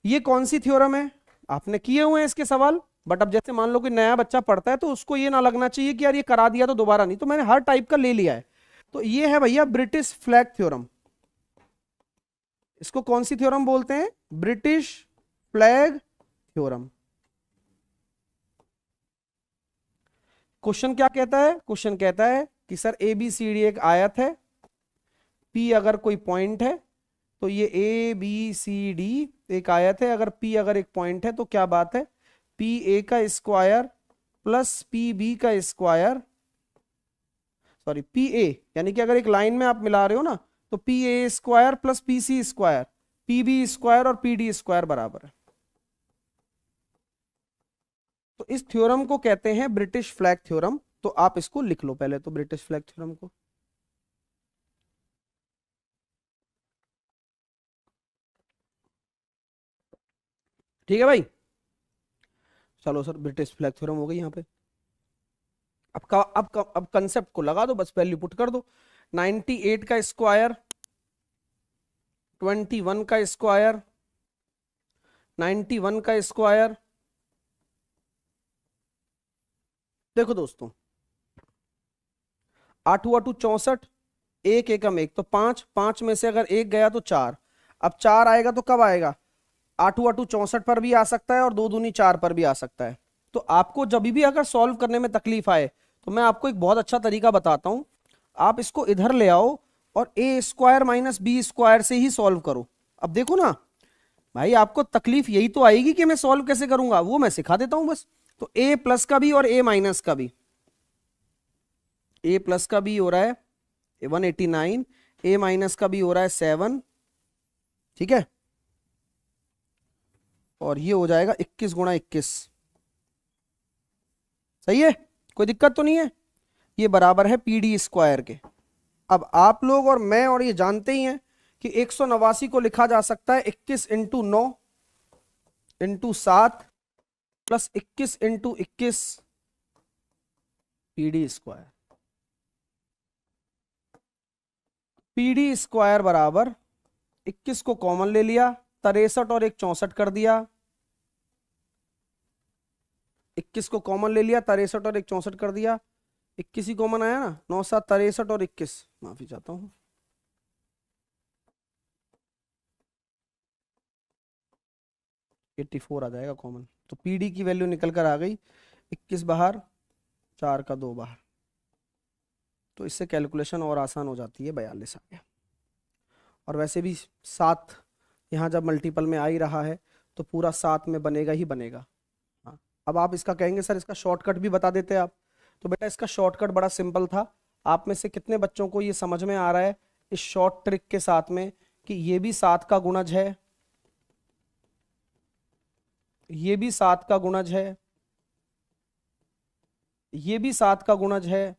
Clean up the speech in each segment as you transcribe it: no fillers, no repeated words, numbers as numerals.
ये कौन सी थ्योरम है? आपने किए हुए हैं इसके सवाल, बट अब जैसे मान लो कि नया बच्चा पढ़ता है तो उसको ये ना लगना चाहिए कि यार ये करा दिया तो दोबारा नहीं, तो मैंने हर टाइप का ले लिया है। तो ये है भैया ब्रिटिश फ्लैग थ्योरम। इसको कौन सी थ्योरम बोलते हैं? British flag theorem. क्वेश्चन क्या कहता है? क्वेश्चन कहता है कि sir A B C D एक आयत है, पी अगर कोई पॉइंट है तो ये ए बी सी डी एक आयत है, अगर पी अगर एक पॉइंट है तो क्या बात है, पी ए का स्क्वायर प्लस पी बी का स्क्वायर, सॉरी पी ए, यानी कि अगर एक लाइन में आप मिला रहे हो ना तो P A square plus P C square, P B square और पी डी स्क्वायर बराबर है। तो इस थ्योरम को कहते हैं ब्रिटिश फ्लैग थ्योरम। तो आप इसको लिख लो पहले तो, ब्रिटिश फ्लैग थ्योरम को। ठीक है भाई, चलो सर ब्रिटिश फ्लैग थ्योरम हो गई यहाँ पे। अब कंसेप्ट को लगा दो, बस वैल्यू पुट कर दो। 98 का स्क्वायर, 21 का स्क्वायर, 91 का स्क्वायर। देखो दोस्तों, 8 8 64, एक एकम एक तो 5, 5 में से अगर एक गया तो 4। अब 4 आएगा तो कब आएगा? 8 8 64 पर भी आ सकता है और 2 दूनी 4 पर भी आ सकता है। तो आपको जब भी अगर सॉल्व करने में तकलीफ आए तो मैं आपको एक बहुत अच्छा तरीका बताता हूं। आप इसको इधर ले आओ और ए स्क्वायर माइनस बी स्क्वायर से ही सॉल्व करो। अब देखो ना भाई, आपको तकलीफ यही तो आएगी कि मैं सॉल्व कैसे करूंगा, वो मैं सिखा देता हूं बस। तो ए प्लस का भी और ए माइनस का भी, ए प्लस का भी हो रहा है 189, ए माइनस का भी हो रहा है 7, ठीक है, और ये हो जाएगा 21 गुणा 21। सही है, कोई दिक्कत तो नहीं है? ये बराबर है पी डी स्क्वायर के। अब आप लोग और मैं और ये जानते ही हैं कि 189 को लिखा जा सकता है 21 into 9 into 7 plus 21 into 21 P D square. P D square बराबर 21 को कॉमन ले लिया, 63 और एक 64 कर दिया, 21 को कॉमन ले लिया, 63 और एक 64 कर दिया, 21 ही कॉमन आया ना, 9 7 63 और 21, माफी चाहता हूं, 84 आ जाएगा कॉमन। तो पीडी की वैल्यू निकल कर आ गई 21 बाहर, 4 का 2 बाहर। तो इससे कैलकुलेशन और आसान हो जाती है, 42 आ गया। और वैसे भी 7 यहाँ जब मल्टीपल में आ ही रहा है तो पूरा 7 में बनेगा ही बनेगा। हाँ, अब आप इसका कहेंगे सर इसका शॉर्टकट भी बता देते आप। तो बेटा इसका शॉर्टकट बड़ा सिंपल था। आप में से कितने बच्चों को ये समझ में आ रहा है इस शॉर्ट ट्रिक के साथ में कि ये भी 7 का गुणज है, ये भी 7 का गुणज है, ये भी 7 का गुणज है।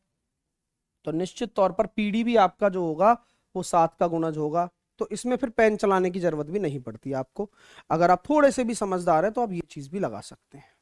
तो निश्चित तौर पर पीडी भी आपका जो होगा वो 7 का गुणज होगा। तो इसमें फिर पेन चलाने की जरूरत भी नहीं पड़ती आपको। अगर आप थोड़े से भी समझदार हैं तो आप ये चीज भी लगा सकते हैं।